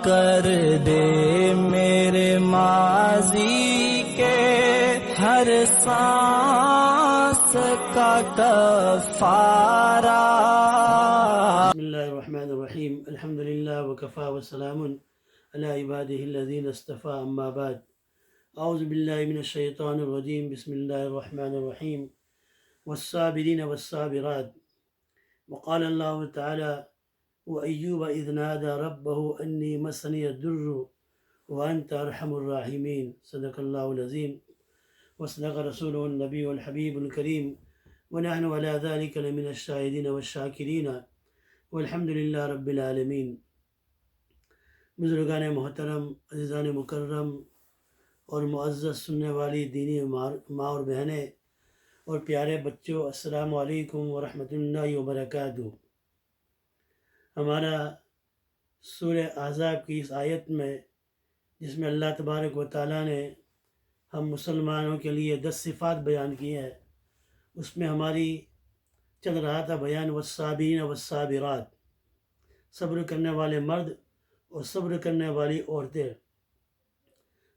کر دے میرے ماضی کے ہر سانس کا کفارہ۔ بسم اللہ الرحمن الرحیم، الحمدللہ وکفا وسلام علی عبادہ الذین اصطفیٰ، اما بعد۔ اعوذ باللہ من الشیطان الرجیم، بسم اللہ الرحمن الرحیم۔ والصابرین والصابرات، وقال اللہ تعالی وَأَيُّوبَ إِذْ نَادَى رَبَّهُ أَنِّي مَسَّنِيَ الضُّرُّ وَأَنْتَ أَرْحَمُ الراحمین۔ صدق اللہ العظیم وصدق رسولہ النبی الحبیب الکریم، ونحن علی ذلک لمن الشاہدین والشاکرین، والحمد للہ رب العالمین۔ بزرگان محترم، عزیزان مکرم اور معزز سننے والی دینی ماں اور بہنیں اور پیارے بچوں، السلام علیکم ورحمۃ اللہ وبرکاتہ۔ ہمارا سورہ احزاب کی اس آیت میں، جس میں اللہ تبارک و تعالیٰ نے ہم مسلمانوں کے لیے 10 صفات بیان کی ہیں، اس میں ہماری چل رہا تھا بیان والصابرین والصابرات، صبر کرنے والے مرد اور صبر کرنے والی عورتیں۔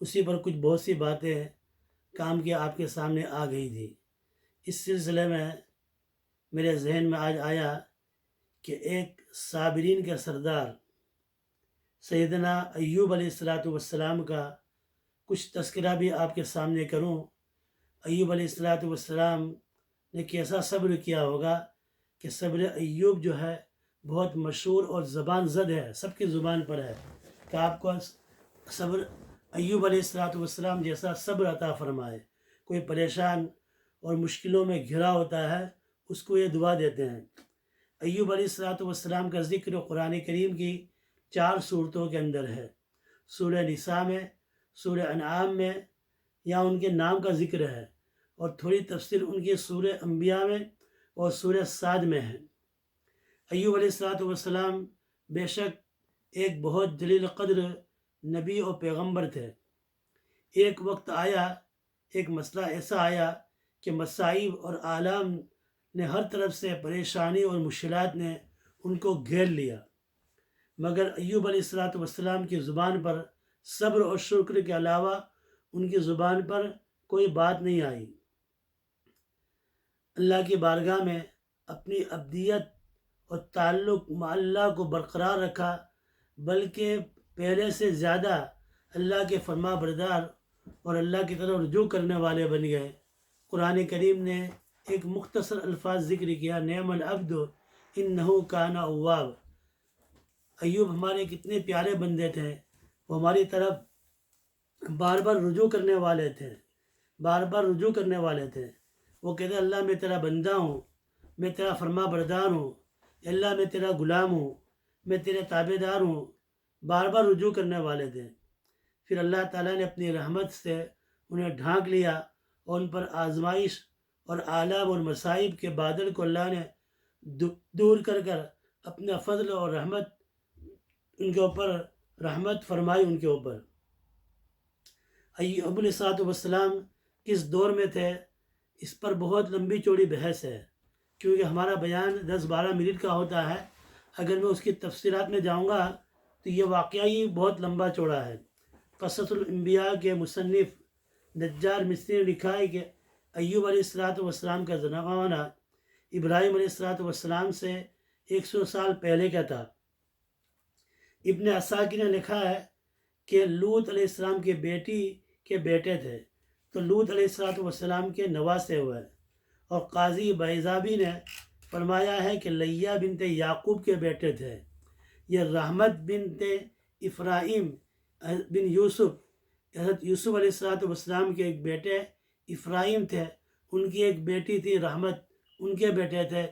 اسی پر کچھ بہت سی باتیں کام کے آپ کے سامنے آ گئی تھی۔ اس سلسلے میں میرے ذہن میں آج آیا کہ ایک صابرین کا سردار سیدنا ایوب علیہ السلام کا کچھ تذکرہ بھی آپ کے سامنے کروں۔ ایوب علیہ السلام نے کیسا صبر کیا ہوگا کہ صبر ایوب جو ہے بہت مشہور اور زبان زد ہے، سب کی زبان پر ہے کہ آپ کو صبر ایوب علیہ السلام جیسا صبر عطا فرمائے۔ کوئی پریشان اور مشکلوں میں گھرا ہوتا ہے، اس کو یہ دعا دیتے ہیں۔ ایوب علیہ السلام کا ذکر قرآن کریم کی 4 صورتوں کے اندر ہے۔ سورہ نساء میں، سورہ انعام میں یا ان کے نام کا ذکر ہے، اور تھوڑی تفسیر ان کی سورہ انبیاء میں اور سورہ صاد میں ہے۔ ایوب علیہ السلام بے شک ایک بہت جلیل قدر نبی اور پیغمبر تھے۔ ایک وقت آیا، ایک مسئلہ ایسا آیا کہ مصائب اور آلام نے ہر طرف سے پریشانی اور مشکلات نے ان کو گھیر لیا، مگر ایوب علیہ السلام کی زبان پر صبر اور شکر کے علاوہ ان کی زبان پر کوئی بات نہیں آئی۔ اللہ کی بارگاہ میں اپنی عبدیت اور تعلق مع اللہ کو برقرار رکھا، بلکہ پہلے سے زیادہ اللہ کے فرما بردار اور اللہ کی طرف رجوع کرنے والے بن گئے۔ قرآن کریم نے ایک مختصر الفاظ ذکر کیا، نعم العبد انہ کان اواب۔ ایوب ہمارے کتنے پیارے بندے تھے، وہ ہماری طرف بار بار رجوع کرنے والے تھے، بار بار رجوع کرنے والے تھے۔ وہ کہتے اللہ میں تیرا بندہ ہوں، میں تیرا فرما بردار ہوں، اللہ میں تیرا غلام ہوں، میں تیرے تابع دار ہوں، بار بار رجوع کرنے والے تھے۔ پھر اللہ تعالیٰ نے اپنی رحمت سے انہیں ڈھانک لیا اور ان پر آزمائش اور آلام اور مصائب کے بادل کو اللہ نے دور کر اپنا فضل اور رحمت ان کے اوپر رحمت فرمائی ان کے اوپر۔ ایوب علیہ السلام کس دور میں تھے، اس پر بہت لمبی چوڑی بحث ہے، کیونکہ ہمارا بیان 10-12 منٹ کا ہوتا ہے۔ اگر میں اس کی تفصیلات میں جاؤں گا تو یہ واقعہ ہی بہت لمبا چوڑا ہے۔ قصص الانبیاء کے مصنف نجار مصری نے لکھا ہے کہ ایوب علیہ السلام کا زمانہ ابراہیم علیہ السلام سے 100 سال پہلے کا تھا۔ ابن عساکر نے لکھا ہے کہ لوط علیہ السلام کی بیٹی کے بیٹے تھے، تو لوط علیہ السلام کے نواسے ہوئے۔ اور قاضی بیضابی نے فرمایا ہے کہ لیہ بنت یعقوب کے بیٹے تھے۔ یہ رحمت بنت افراہیم بن یوسف، حضرت یوسف علیہ السلام کے ایک بیٹے افراہیم تھے، ان کی ایک بیٹی تھی رحمت، ان کے بیٹے تھے،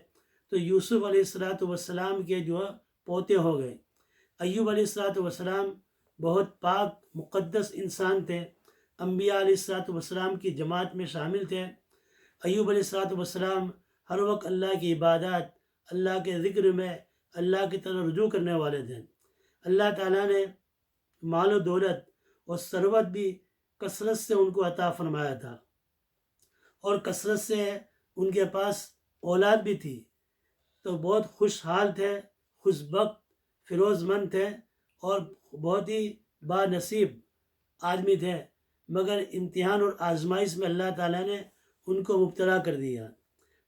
تو یوسف علیہ السلام کے جو پوتے ہو گئے۔ ایوب علیہ السلام بہت پاک مقدس انسان تھے، انبیاء علیہ السلام کی جماعت میں شامل تھے۔ ایوب علیہ السلام ہر وقت اللہ کی عبادات، اللہ کے ذکر میں اللہ کی طرف رجوع کرنے والے تھے۔ اللہ تعالیٰ نے مال و دولت اور ثروت بھی کثرت سے ان کو عطا فرمایا تھا، اور کثرت سے ان کے پاس اولاد بھی تھی، تو بہت خوشحال تھے، خوش بخت، فیروز مند تھے، اور بہت ہی بانصیب آدمی تھے، مگر امتحان اور آزمائش میں اللہ تعالیٰ نے ان کو مبتلا کر دیا۔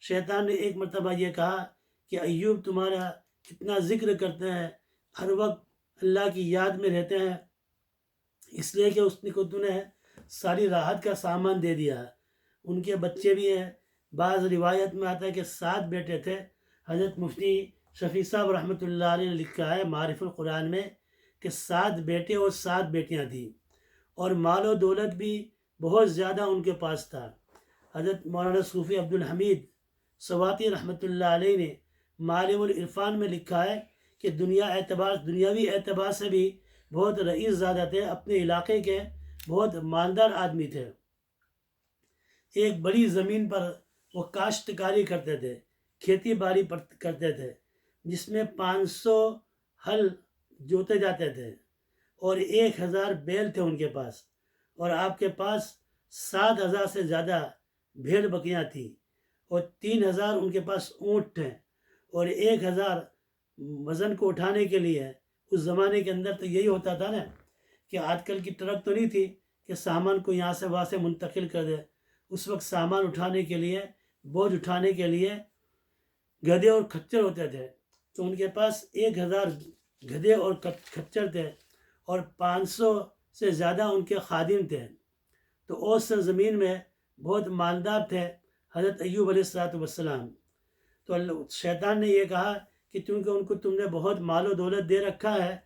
شیطان نے ایک مرتبہ یہ کہا کہ ایوب تمہارا اتنا ذکر کرتے ہیں، ہر وقت اللہ کی یاد میں رہتے ہیں، اس لیے کہ اس نے کو تمہیں ساری راحت کا سامان دے دیا۔ ان کے بچے بھی ہیں، بعض روایت میں آتا ہے کہ 7 بیٹے تھے۔ حضرت مفتی شفیع صاحب رحمۃ اللہ علیہ نے لکھا ہے معارف القرآن میں کہ 7 بیٹے اور 7 بیٹیاں تھیں، اور مال و دولت بھی بہت زیادہ ان کے پاس تھا۔ حضرت مولانا صوفی عبدالحمید سواتی رحمۃ اللہ علیہ نے معالم العرفان میں لکھا ہے کہ دنیاوی اعتبار سے بھی بہت رئیس زادہ تھے، اپنے علاقے کے بہت مالدار آدمی تھے۔ ایک بڑی زمین پر وہ کاشتکاری کرتے تھے، کھیتی باڑی کرتے تھے، جس میں 500 ہل جوتے جاتے تھے، اور 1000 بیل تھے ان کے پاس، اور آپ کے پاس 7000 سے زیادہ بھیڑ بکریاں تھیں، اور 3000 ان کے پاس اونٹ تھے، اور 1000 وزن کو اٹھانے کے لیے۔ اس زمانے کے اندر تو یہی ہوتا تھا نا کہ آج کل کی ٹرک تو نہیں تھی کہ سامان کو یہاں سے وہاں سے منتقل کر دے۔ اس وقت سامان اٹھانے کے لیے، بوجھ اٹھانے کے لیے گدھے اور کھچر ہوتے تھے، تو ان کے پاس 1000 گدھے اور کھچر تھے، اور 500 سے زیادہ ان کے خادم تھے۔ تو اوس زمین میں بہت مالدار تھے حضرت ایوب علیہ السلام۔ تو شیطان نے یہ کہا کہ چونکہ ان کو تم نے بہت مال و دولت دے رکھا ہے،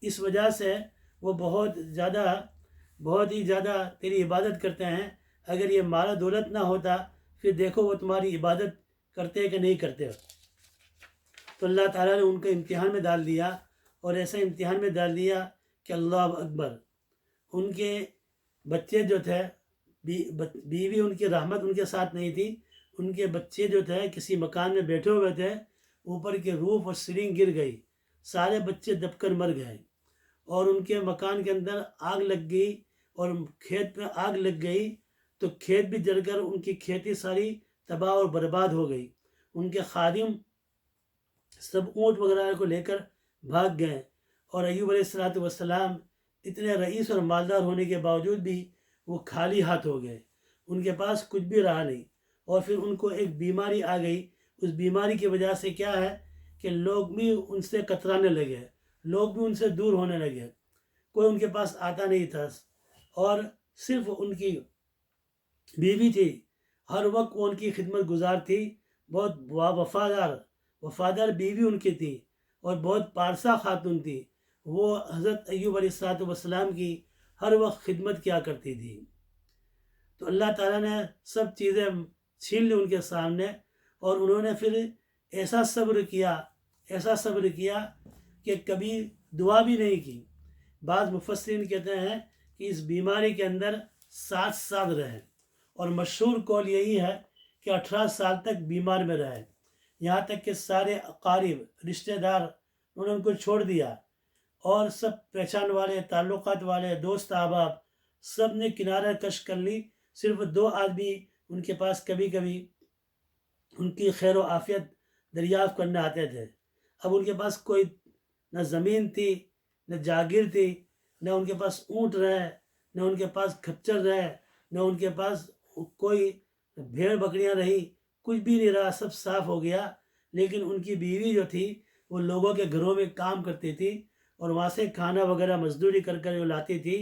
اس وجہ سے وہ بہت ہی زیادہ تیری عبادت کرتے ہیں، اگر یہ مال و دولت نہ ہوتا پھر دیکھو وہ تمہاری عبادت کرتے کہ نہیں کرتے۔ تو اللہ تعالیٰ نے ان کو امتحان میں ڈال دیا، اور ایسے امتحان میں ڈال دیا کہ اللہ اکبر، ان کے بچے جو تھے، بیوی ان کی رحمت ان کے ساتھ نہیں تھی، ان کے بچے جو تھے کسی مکان میں بیٹھے ہوئے تھے، اوپر کے روف اور سیلنگ گر گئی، سارے بچے دب کر مر گئے، اور ان کے مکان کے اندر آگ لگ گئی، اور کھیت میں آگ لگ گئی تو کھیت بھی جل کر ان کی کھیتی ساری تباہ اور برباد ہو گئی۔ ان کے خادم سب اونٹ وغیرہ کو لے کر بھاگ گئے، اور ایوب علیہ السلام اتنے رئیس اور مالدار ہونے کے باوجود بھی وہ خالی ہاتھ ہو گئے، ان کے پاس کچھ بھی رہا نہیں۔ اور پھر ان کو ایک بیماری آ گئی، اس بیماری کی وجہ سے کیا ہے کہ لوگ بھی ان سے کترانے لگے، لوگ بھی ان سے دور ہونے لگے، کوئی ان کے پاس آتا نہیں تھا، اور صرف ان کی بیوی تھی، ہر وقت وہ ان کی خدمت گزار تھی، بہت وفادار بیوی ان کی تھی، اور بہت پارسا خاتون تھی، وہ حضرت ایوب علیہ السلام کی ہر وقت خدمت کیا کرتی تھی۔ تو اللہ تعالیٰ نے سب چیزیں چھین لی ان کے سامنے، اور انہوں نے پھر ایسا صبر کیا کہ کبھی دعا بھی نہیں کی۔ بعض مفسرین کہتے ہیں کہ اس بیماری کے اندر 7 سال رہے، اور مشہور قول یہی ہے کہ 18 سال تک بیمار میں رہے، یہاں تک کہ سارے اقارب رشتہ دار انہوں نے ان کو چھوڑ دیا، اور سب پہچان والے، تعلقات والے، دوست احباب سب نے کنارہ کش کر لی، صرف 2 آدمی ان کے پاس کبھی کبھی ان کی خیر و عافیت دریافت کرنے آتے تھے۔ اب ان کے پاس کوئی نہ زمین تھی، نہ جاگیر تھی، نہ ان کے پاس اونٹ رہے، نہ ان کے پاس کھچر رہے، نہ ان کے پاس کوئی بھیڑ بکریاں رہی، کچھ بھی نہیں رہا، سب صاف ہو گیا۔ لیکن ان کی بیوی جو تھی وہ لوگوں کے گھروں میں کام کرتی تھی، اور وہاں سے کھانا وغیرہ مزدوری کر کر وہ لاتی تھی،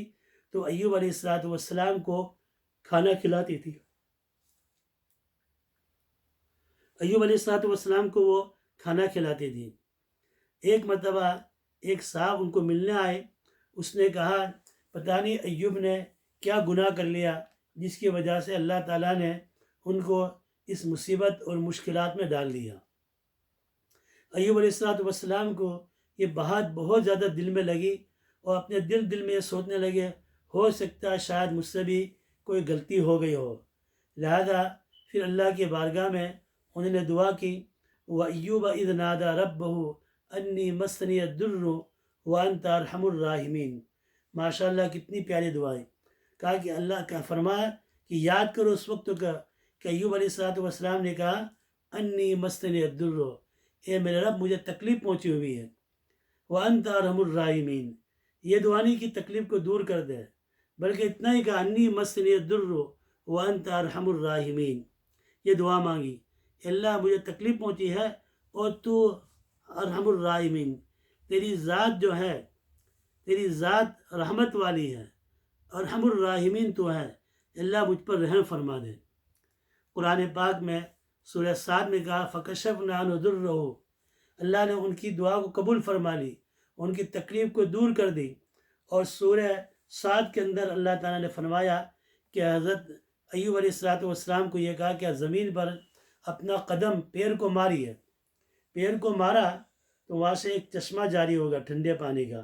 تو ایوب علیہ السلام کو کھانا کھلاتی تھی۔ ایوب علیہ السلام کو وہ کھانا کھلاتی تھی۔ ایک مرتبہ ایک صاحب ان کو ملنے آئے، اس نے کہا پتہ نہیں ایوب نے کیا گناہ کر لیا جس کی وجہ سے اللہ تعالیٰ نے ان کو اس مصیبت اور مشکلات میں ڈال دیا۔ ایوب علیہ السلام کو یہ بات بہت زیادہ دل میں لگی، اور اپنے دل میں سوچنے لگے ہو سکتا ہے شاید مجھ سے بھی کوئی غلطی ہو گئی ہو، لہذا پھر اللہ کی بارگاہ میں انہوں نے دعا کی، وَأَيُّوبَ إِذْ نَادَى رَبَّهُ أَنِّي مَسَّنِيَ الضُّرُّ وَأَنْتَ أَرْحَمُ الرَّاحِمِينَ۔ ماشاءاللہ کتنی پیاری دعائیں، کہا کہ اللہ کا فرمایا کہ یاد کرو اس وقت کا کہ ایوب علیہ السلام نے کہا انی مسنی الضر، اے میرے رب مجھے تکلیف پہنچی ہوئی ہے، وانت ارحم الراحمین، یہ دعا نہیں کہ تکلیف کو دور کر دے، بلکہ اتنا ہی کہ انی مسنی الضر وانت ارحم الراحمین، یہ دعا مانگی کہ اللہ مجھے تکلیف پہنچی ہے اور تو ارحم الراحمین، تیری ذات جو ہے، تیری ذات رحمت والی ہے، ارحم الراحمین تو ہے، اللہ مجھ پر رحم فرما دے۔ قرآن پاک میں سورہ صاد میں کہا فَكَشَفْنَا عَنْهُ ضُرَّهُ، اللہ نے ان کی دعا کو قبول فرما لی، ان کی تکلیف کو دور کر دی۔ اور سورہ صاد کے اندر اللہ تعالیٰ نے فرمایا کہ حضرت ایوب علیہ السلام کو یہ کہا کہ زمین پر اپنا قدم پیر کو ماری ہے، پیر کو مارا تو وہاں سے ایک چشمہ جاری ہوگا ٹھنڈے پانی کا۔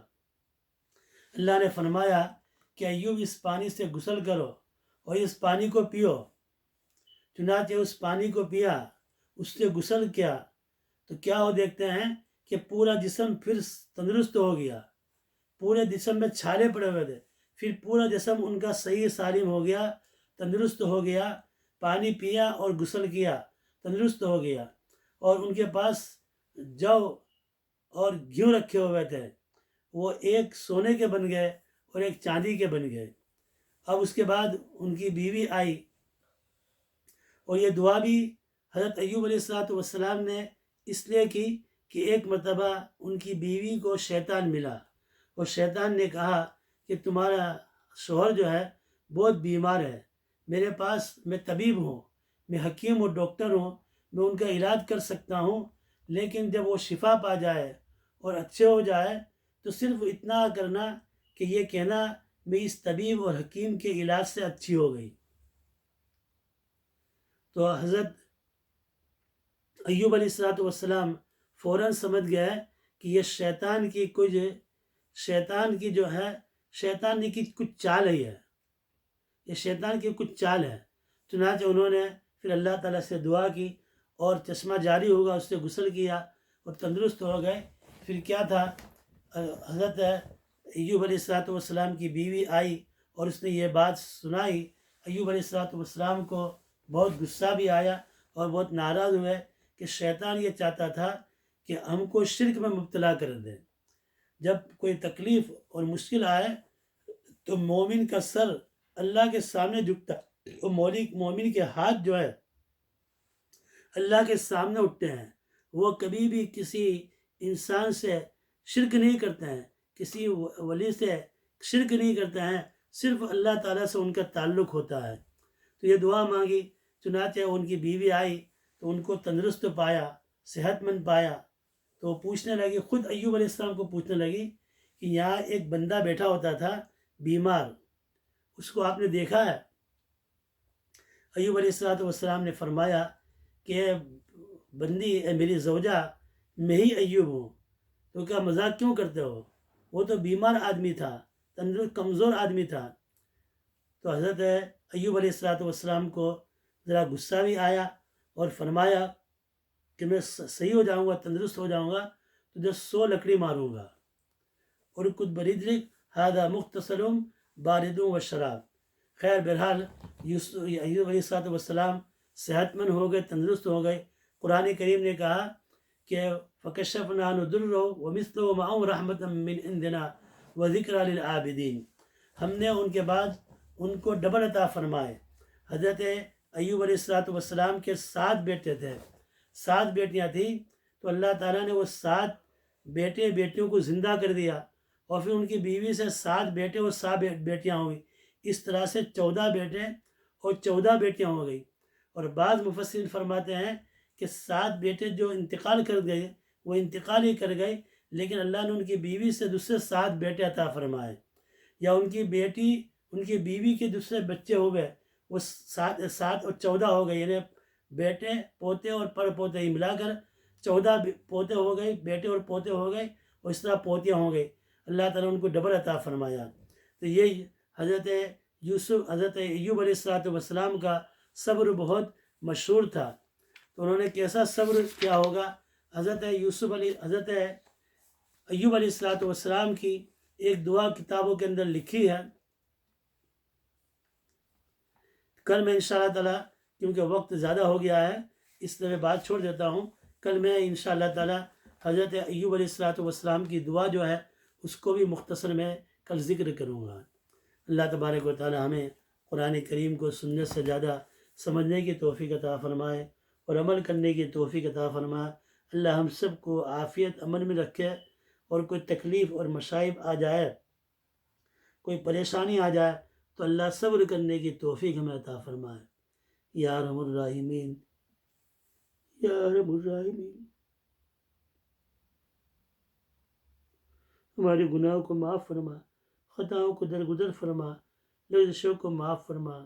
اللہ نے فرمایا کہ ایوب اس پانی سے غسل کرو اور اس پانی کو پیو۔ چنانچہ اس پانی کو پیا، اس سے غسل کیا تو کیا ہو دیکھتے ہیں کہ پورا جسم پھر تندرست ہو گیا، پورے جسم میں چھالے پڑے ہوئے تھے، پھر پورا جسم ان کا صحیح سالم ہو گیا، تندرست ہو گیا، پانی پیا اور غسل کیا، تندرست ہو گیا۔ اور ان کے پاس جو اور گھیو رکھے ہوئے تھے وہ ایک سونے کے بن گئے اور ایک چاندی کے بن گئے۔ اب اس کے بعد ان کی بیوی آئی، اور یہ دعا بھی حضرت ایوب علیہ السلام نے اس لیے کی کہ ایک مرتبہ ان کی بیوی کو شیطان ملا، اور شیطان نے کہا کہ تمہارا شوہر جو ہے بہت بیمار ہے، میرے پاس میں طبیب ہوں، میں حکیم اور ڈاکٹر ہوں، میں ان کا علاج کر سکتا ہوں، لیکن جب وہ شفا پا جائے اور اچھے ہو جائے تو صرف اتنا کرنا کہ یہ کہنا میں اس طبیب اور حکیم کے علاج سے اچھی ہو گئی۔ تو حضرت ایوب علیہ السلام فوراً سمجھ گئے کہ یہ شیطان کی کچھ چال ہے، یہ شیطان کی کچھ چال ہے۔ چنانچہ انہوں نے پھر اللہ تعالیٰ سے دعا کی اور چشمہ جاری ہوگا اس سے غسل کیا اور تندرست ہو گئے۔ پھر کیا تھا، حضرت ایوب علیہ السلام کی بیوی آئی اور اس نے یہ بات سنائی۔ ایوب علیہ السلام کو بہت غصہ بھی آیا اور بہت ناراض ہوئے کہ شیطان یہ چاہتا تھا کہ ہم کو شرک میں مبتلا کر دے۔ جب کوئی تکلیف اور مشکل آئے تو مومن کا سر اللہ کے سامنے جھکتا ہے، اور مومن کے ہاتھ جو ہے اللہ کے سامنے اٹھتے ہیں۔ وہ کبھی بھی کسی انسان سے شرک نہیں کرتے ہیں، کسی ولی سے شرک نہیں کرتے ہیں، صرف اللہ تعالیٰ سے ان کا تعلق ہوتا ہے۔ تو یہ دعا مانگی، چنانچہ ان کی بیوی آئی تو ان کو تندرست پایا، صحت مند پایا۔ تو وہ پوچھنے لگی، خود ایوب علیہ السلام کو پوچھنے لگی کہ یہاں ایک بندہ بیٹھا ہوتا تھا بیمار، اس کو آپ نے دیکھا ہے؟ ایوب علیہ السلام نے فرمایا کہ بندی میری زوجہ میں ہی ایوب ہوں، تو کیا مذاق کیوں کرتے ہو؟ وہ تو بیمار آدمی تھا، تندرست کمزور آدمی تھا۔ تو حضرت ایوب علیہ السلام کو ذرا غصہ بھی آیا اور فرمایا کہ میں صحیح ہو جاؤں گا، تندرست ہو جاؤں گا تو جو 100 لکڑی ماروں گا۔ اور کچھ بریدرک ہادہ مختصرم باردوں و شراب۔ خیر بہرحال ایوب علیہ السلام صحت مند ہو گئے، تندرست ہو گئے۔ قرآن کریم نے کہا کہ فَكَشَفْنَا عَنْهُ ضُرَّهُ وَمِثْلُهُ مَعَهُ رَحْمَةً مِّنْ عِنْدِنَا وَذِكْرَىٰ لِلْعَابِدِينَ، ہم نے ان کے بعد ان کو ڈبل عطا فرمائے۔ حضرت ایوب علیہ السلام کے 7 بیٹے تھے، 7 بیٹیاں تھیں، تو اللہ تعالیٰ نے وہ 7 بیٹیوں کو زندہ کر دیا، اور پھر ان کی بیوی سے 7 بیٹے اور 7 بیٹیاں ہوئی۔ اس طرح سے 14 بیٹے اور 14 بیٹیاں ہو گئی۔ اور بعض مفسرین فرماتے ہیں کہ 7 بیٹے جو انتقال کر گئے وہ انتقال ہی کر گئے، لیکن اللہ نے ان کی بیوی سے دوسرے 7 بیٹے عطا فرمائے، یا ان کی بیوی کے دوسرے بچے ہو گئے، وہ 7 اور 14 ہو گئے، یعنی بیٹے پوتے اور پر پوتے ہی ملا کر 14 پوتے ہو گئے، بیٹے اور پوتے ہو گئے، اور اس طرح پوتیاں ہو گئی۔ اللہ تعالیٰ نے ان کو ڈبل عطا فرمایا۔ تو یہ حضرت ایوب علیہ السلام کا صبر بہت مشہور تھا۔ تو انہوں نے کیسا صبر کیا ہوگا؟ حضرت ایوب علیہ السلام کی ایک دعا کتابوں کے اندر لکھی ہے۔ کل میں انشاءاللہ تعالیٰ، کیونکہ وقت زیادہ ہو گیا ہے اس لیے میں بات چھوڑ دیتا ہوں، کل میں انشاءاللہ تعالیٰ حضرت ایوب علیہ السلام کی دعا جو ہے اس کو بھی مختصر میں کل ذکر کروں گا۔ اللہ تبارک و تعالی ہمیں قرآن کریم کو سنت سے زیادہ سمجھنے کی توفیق عطا فرمائے اور عمل کرنے کی توفیق عطا فرمائے۔ اللہ ہم سب کو عافیت امن میں رکھے، اور کوئی تکلیف اور مصائب آ جائے، کوئی پریشانی آ جائے تو اللہ صبر کرنے کی توفیق ہمیں عطا فرمائے۔ یا ارحم الراحمین، یا ارحم الراحمین، ہمارے گناہوں کو معاف فرما، خطاؤں کو درگزر فرما، لغزشوں کو معاف فرما۔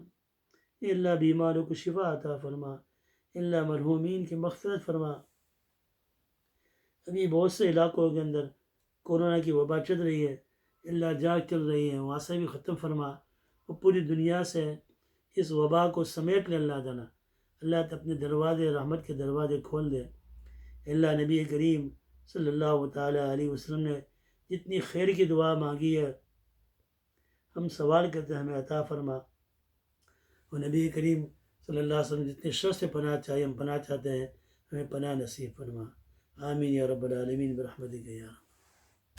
اے اللہ بیماروں کو شفا عطا فرما، اے اللہ مرحومین کی مغفرت فرما۔ ابھی بہت سے علاقوں کے اندر کورونا کی وبا چل رہی ہے، اللہ جنگ چل رہی ہے، وہاں سے بھی ختم فرما، وہ پوری دنیا سے اس وبا کو سمیٹ لے اللہ تعالیٰ۔ اللہ تو اپنے دروازے، رحمت کے دروازے کھول دے۔ اللہ نبی کریم صلی اللہ تعالیٰ علیہ وسلم نے جتنی خیر کی دعا مانگی ہے، ہم سوال کرتے ہیں ہمیں عطا فرما، اور نبی کریم صلی اللہ علیہ وسلم جتنے شر سے پناہ چاہیے ہم پناہ چاہتے ہیں، ہمیں پناہ نصیب فرما۔ آمین یا رب العالمین برحمتک یا